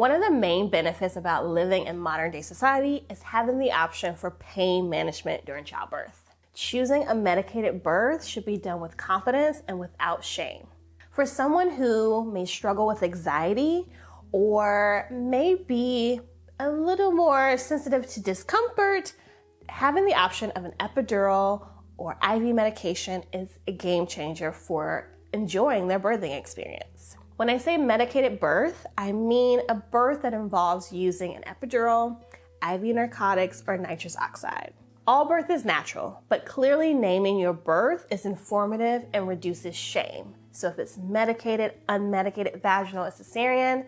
One of the main benefits about living in modern day society is having the option for pain management during childbirth. Choosing a medicated birth should be done with confidence and without shame. For someone who may struggle with anxiety or may be a little more sensitive to discomfort, having the option of an epidural or IV medication is a game changer for enjoying their birthing experience. When I say medicated birth, I mean a birth that involves using an epidural, IV narcotics, or nitrous oxide. All birth is natural, but clearly naming your birth is informative and reduces shame. So if it's medicated, unmedicated, vaginal, or cesarean,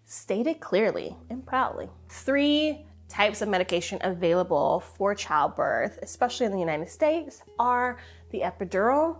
state it clearly and proudly. 3 types of medication available for childbirth, especially in the United States, are the epidural,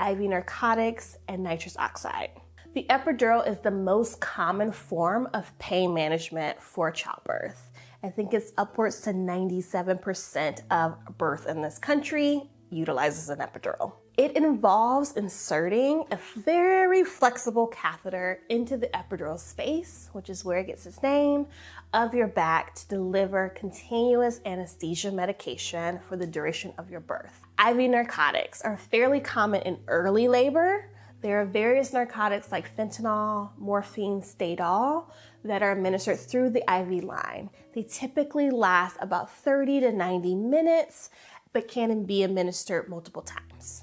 IV narcotics, and nitrous oxide. The epidural is the most common form of pain management for childbirth. I think it's upwards to 97% of birth in this country utilizes an epidural. It involves inserting a very flexible catheter into the epidural space, which is where it gets its name, of your back to deliver continuous anesthesia medication for the duration of your birth. IV narcotics are fairly common in early labor. There are various narcotics like fentanyl, morphine, Stadol that are administered through the IV line. They typically last about 30 to 90 minutes, but can be administered multiple times.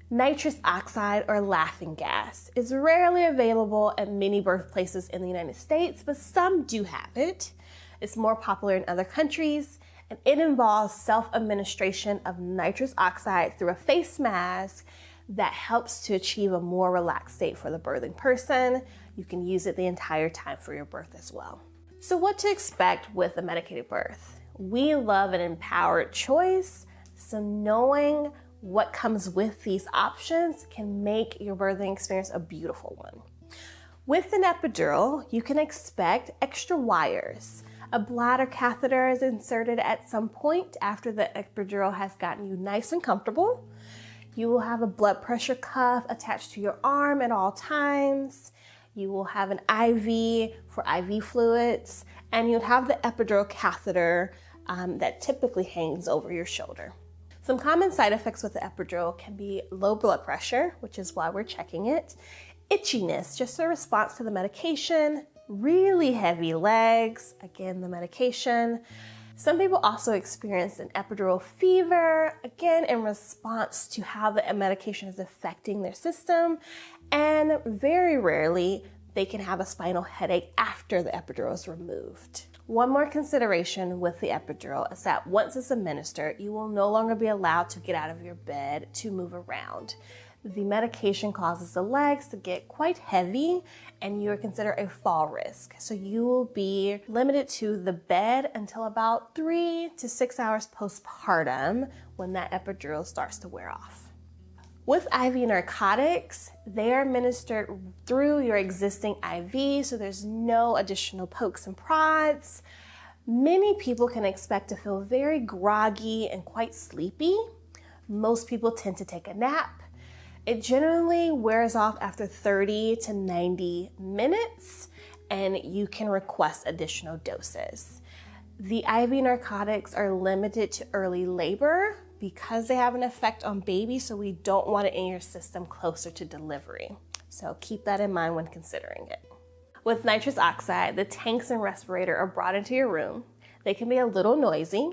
Nitrous oxide, or laughing gas, is rarely available at many birthplaces in the United States, but some do have it. It's more popular in other countries, and it involves self-administration of nitrous oxide through a face mask that helps to achieve a more relaxed state for the birthing person. You can use it the entire time for your birth as well. So what to expect with a medicated birth? We love an empowered choice, so knowing what comes with these options can make your birthing experience a beautiful one. With an epidural, you can expect extra wires. A bladder catheter is inserted at some point after the epidural has gotten you nice and comfortable. You will have a blood pressure cuff attached to your arm at all times. You will have an IV for IV fluids, and you'll have the epidural catheter that typically hangs over your shoulder. Some common side effects with the epidural can be low blood pressure, which is why we're checking it, itchiness, just a response to the medication, really heavy legs, again, the medication. Some people also experience an epidural fever, again, in response to how the medication is affecting their system. And very rarely, they can have a spinal headache after the epidural is removed. One more consideration with the epidural is that once it's administered, you will no longer be allowed to get out of your bed to move around. The medication causes the legs to get quite heavy and you are considered a fall risk. So you will be limited to the bed until about 3 to 6 hours postpartum when that epidural starts to wear off. With IV narcotics, they are administered through your existing IV, so there's no additional pokes and prods. Many people can expect to feel very groggy and quite sleepy. Most people tend to take a nap. It generally wears off after 30 to 90 minutes, and you can request additional doses. The IV narcotics are limited to early labor because they have an effect on babies, so we don't want it in your system closer to delivery. So keep that in mind when considering it. With nitrous oxide, the tanks and respirator are brought into your room. They can be a little noisy,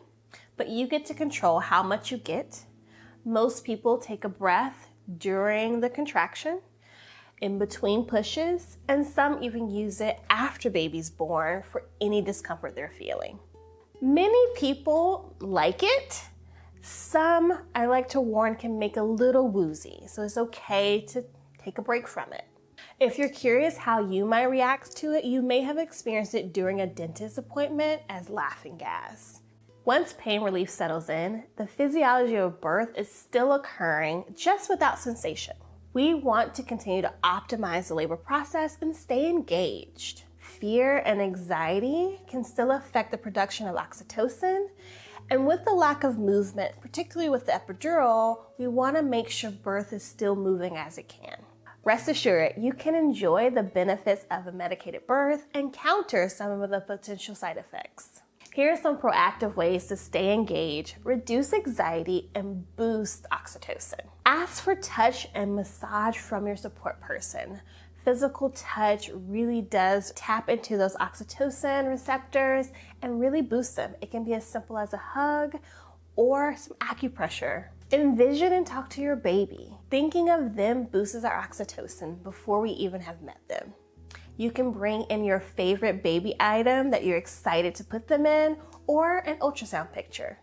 but you get to control how much you get. Most people take a breath during the contraction, in between pushes, and some even use it after baby's born for any discomfort they're feeling. Many people like it. Some, I like to warn, can make a little woozy, so it's okay to take a break from it. If you're curious how you might react to it, you may have experienced it during a dentist appointment as laughing gas. Once pain relief settles in, the physiology of birth is still occurring, just without sensation. We want to continue to optimize the labor process and stay engaged. Fear and anxiety can still affect the production of oxytocin, and with the lack of movement, particularly with the epidural, we want to make sure birth is still moving as it can. Rest assured, you can enjoy the benefits of a medicated birth and counter some of the potential side effects. Here are some proactive ways to stay engaged, reduce anxiety, and boost oxytocin. Ask for touch and massage from your support person. Physical touch really does tap into those oxytocin receptors and really boost them. It can be as simple as a hug or some acupressure. Envision and talk to your baby. Thinking of them boosts our oxytocin before we even have met them. You can bring in your favorite baby item that you're excited to put them in, or an ultrasound picture.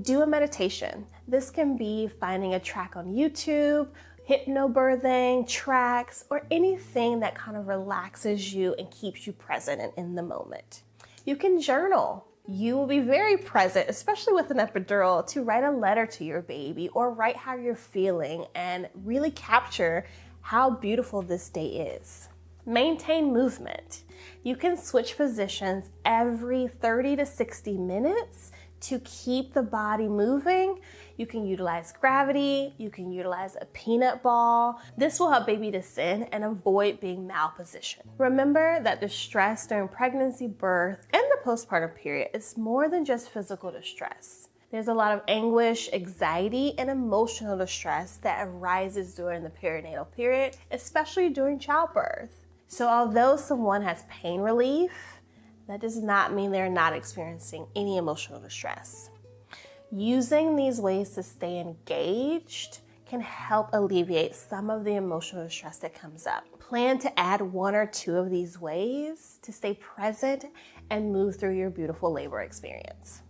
Do a meditation. This can be finding a track on YouTube, hypnobirthing, tracks, or anything that kind of relaxes you and keeps you present and in the moment. You can journal. You will be very present, especially with an epidural, to write a letter to your baby or write how you're feeling and really capture how beautiful this day is. Maintain movement. You can switch positions every 30 to 60 minutes to keep the body moving. You can utilize gravity, you can utilize a peanut ball. This will help baby descend and avoid being malpositioned. Remember that the stress during pregnancy, birth, and the postpartum period is more than just physical distress. There's a lot of anguish, anxiety, and emotional distress that arises during the perinatal period, especially during childbirth. So although someone has pain relief, that does not mean they're not experiencing any emotional distress. Using these ways to stay engaged can help alleviate some of the emotional distress that comes up. Plan to add 1 or 2 of these ways to stay present and move through your beautiful labor experience.